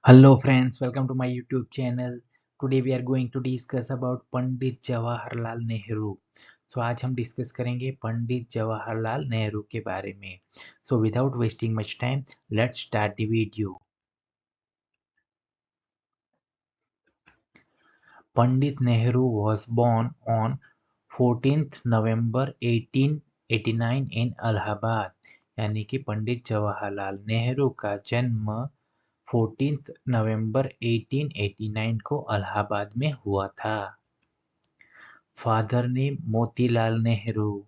Hello friends, welcome to my YouTube channel. Today we are going to discuss about पंडित जवाहरलाल नेहरू. आज हम discuss करेंगे पंडित जवाहरलाल नेहरू के बारे में. Without wasting much time, let's start the video. Pandit Nehru was born on 14th November 1889 in Allahabad. यानी कि पंडित जवाहरलाल नेहरू का जन्म 14 नवंबर 1889 को इलाहाबाद में हुआ था. Father name Motilal Nehru.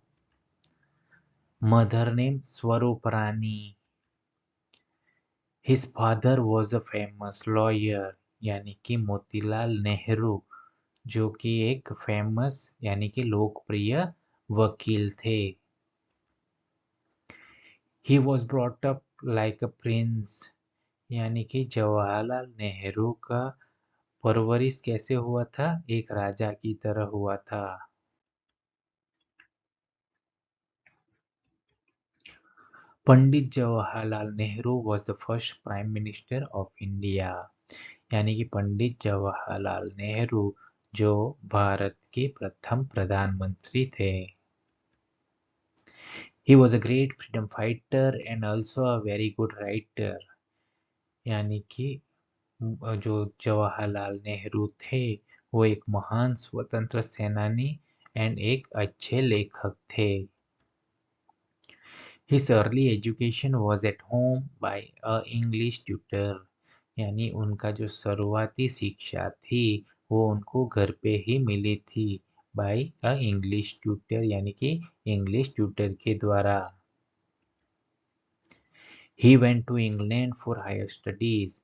Mother name Swarup Rani. His father was a famous lawyer. यानी कि मोतीलाल नेहरू जो कि एक फेमस यानी कि लोकप्रिय वकील थे. He was brought up like a prince. यानी कि जवाहरलाल नेहरू का परवरिश कैसे हुआ था? एक राजा की तरह हुआ था. पंडित Jawaharlal Nehru was the first prime minister of India. यानी कि पंडित जवाहरलाल नेहरू जो भारत के प्रथम प्रधानमंत्री थे. He was a great freedom fighter and also a very good writer. यानी कि जो जवाहरलाल नेहरू थे वो एक महान स्वतंत्र सेनानी एंड एक अच्छे लेखक थे. His early education was at home by a English tutor. यानी उनका जो शुरुआती शिक्षा थी वो उनको घर पे ही मिली थी बाय अ इंग्लिश ट्यूटर यानी कि इंग्लिश ट्यूटर के द्वारा. He went to England for higher studies.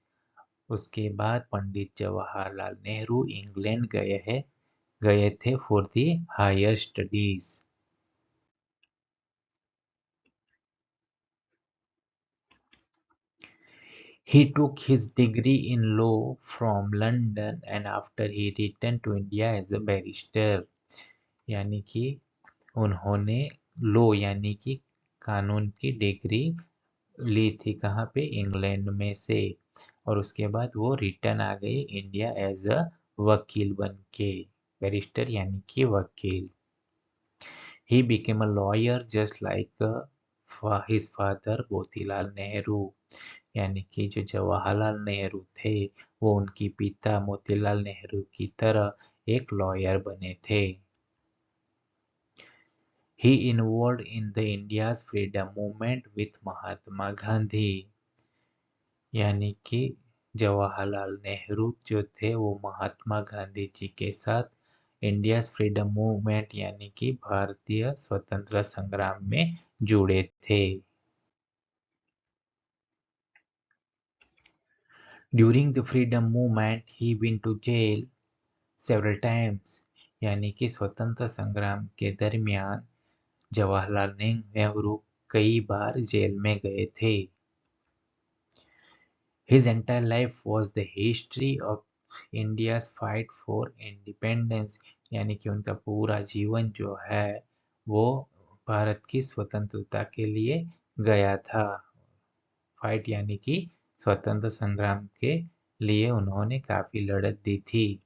उसके बाद पंडित जवाहरलाल नेहरू इंग्लैंड गए थे for the higher studies. He took his degree in law from London and after he returned to India as a barrister. यानी कि उन्होंने law यानी कि कानून की डिग्री ली थी कहाँ पे? इंग्लैंड में से. और उसके बाद वो रिटर्न आ गए इंडिया एज अ वकील बन के. बैरिस्टर यानी कि वकील. He became a lawyer just like his father Motilal Nehru. यानी कि जो जवाहरलाल नेहरू थे वो उनकी पिता मोतीलाल नेहरू की तरह एक लॉयर बने थे. He involved in the India's freedom movement with Mahatma Gandhi. यानी कि जवाहरलाल नेहरू जो थे वो महात्मा गांधी जी के साथ इंडियाज फ्रीडम मूवमेंट यानी कि भारतीय स्वतंत्र संग्राम में जुड़े थे. During the freedom movement, he went to jail several times. यानी कि स्वतंत्र संग्राम के दरमियान जवाहरलाल नेहरू कई बार जेल में गए थे. His entire life was the history of India's fight for independence. यानी कि उनका पूरा जीवन जो है वो भारत की स्वतंत्रता के लिए गया था. फाइट यानी कि स्वतंत्र संग्राम के लिए उन्होंने काफी लड़त दी थी.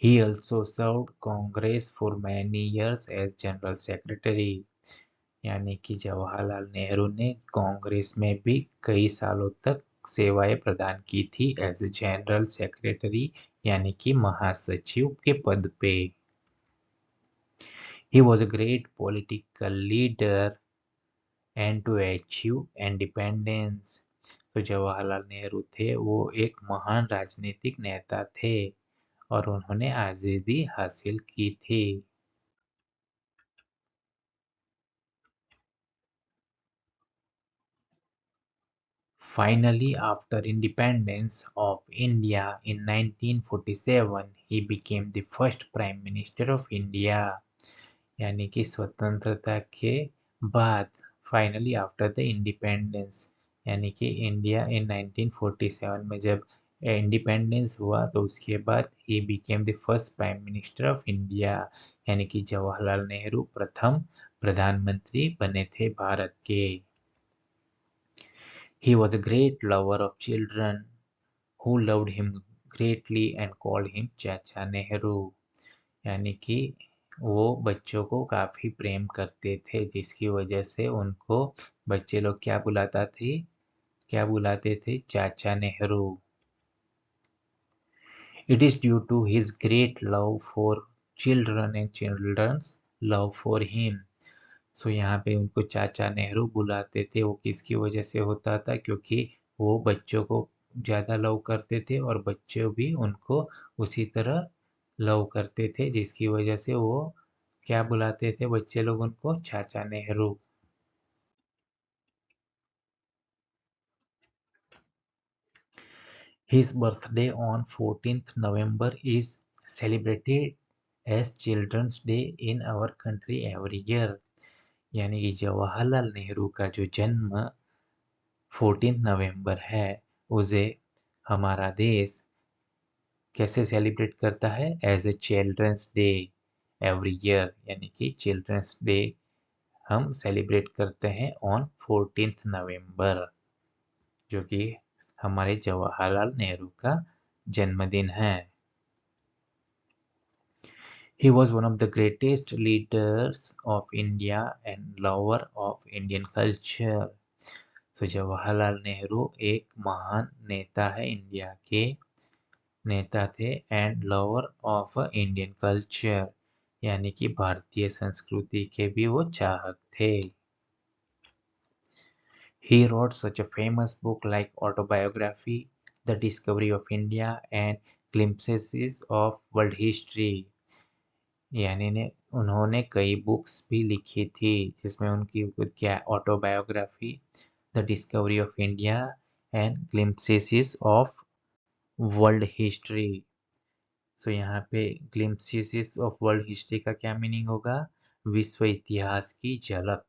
He also served Congress for many years as General Secretary. यानी कि जवाहरलाल नेहरू ने कांग्रेस में भी कई सालों तक सेवाएं प्रदान की थी एज जनरल सेक्रेटरी यानी कि महासचिव के पद पे. He was a great political leader and to achieve independence. तो जवाहरलाल नेहरू थे वो एक महान राजनीतिक नेता थे और उन्होंने आज़ादी हासिल की थी. Finally, after independence of India in 1947, he became the first Prime Minister of India. यानी कि स्वतंत्रता के बाद फाइनली आफ्टर द इंडिपेंडेंस यानी कि इंडिया इन 1947 में जब इंडिपेंडेंस हुआ तो उसके बाद he became the first prime minister of India. यानी कि जवाहरलाल नेहरू प्रथम प्रधानमंत्री बने थे भारत के. He was a great lover of children who loved him greatly and called him चाचा नेहरू। यानी कि वो बच्चों को काफी प्रेम करते थे जिसकी वजह से उनको बच्चे लोग क्या बुलाते थे, चाचा Nehru. It is due to his great love for children and children's love for him। सो यहाँ पे उनको चाचा नेहरू बुलाते थे, वो किसकी वजह से होता था, क्योंकि वो बच्चों को ज़्यादा लव करते थे और बच्चे भी उनको उसी तरह लव करते थे, जिसकी वजह से वो क्या बुलाते थे बच्चे लोग उनको, चाचा Nehru. His birthday on 14th November is celebrated as Children's Day in our country every year। यानी कि जवाहरलाल नेहरू का जो जन्म 14 नवंबर है, उसे हमारा देश कैसे सेलिब्रेट करता है, as a children's day every year. यानी कि चिल्ड्रंस डे हम सेलिब्रेट करते हैं ऑन 14th नवंबर, जो कि हमारे जवाहरलाल नेहरू का जन्मदिन है। He was one of the greatest leaders of India and lover of Indian culture। So Jawaharlal Nehru एक महान नेता है, इंडिया के नेता थे, and lover of Indian culture, यानी कि भारतीय संस्कृति के भी वो चाहक थे। He wrote such a famous book like Autobiography, The Discovery of India and Glimpses of World History। यानी ने उन्होंने कई बुक्स भी लिखी थी, जिसमें उनकी खुद क्या autobiography, the discovery of India and glimpses of world history. So यहाँ पे ग्लिम्पसेस ऑफ वर्ल्ड हिस्ट्री का क्या मीनिंग होगा, विश्व इतिहास की झलक।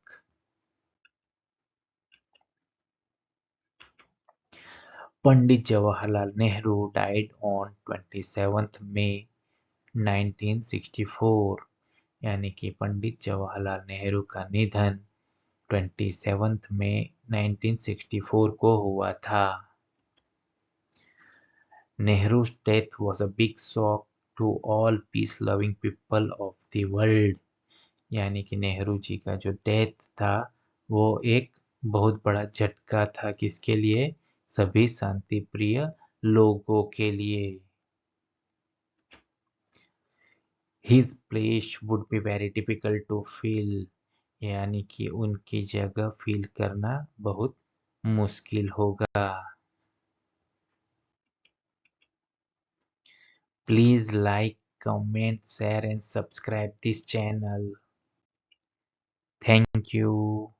Pandit Jawaharlal Nehru died on 27th May 1964। यानी कि पंडित जवाहरलाल नेहरू का निधन 27th May 1964 को हुआ था। Nehru's death was a big shock to all peace-loving people of the world। यानी कि नेहरू जी का जो डेथ था वो एक बहुत बड़ा झटका था, किसके लिए, सभी शांति प्रिय लोगों के लिए। His place would be very difficult to fill। यानी कि उनकी जगह फिल करना बहुत मुश्किल होगा। Please like, comment, share and subscribe this channel। Thank you।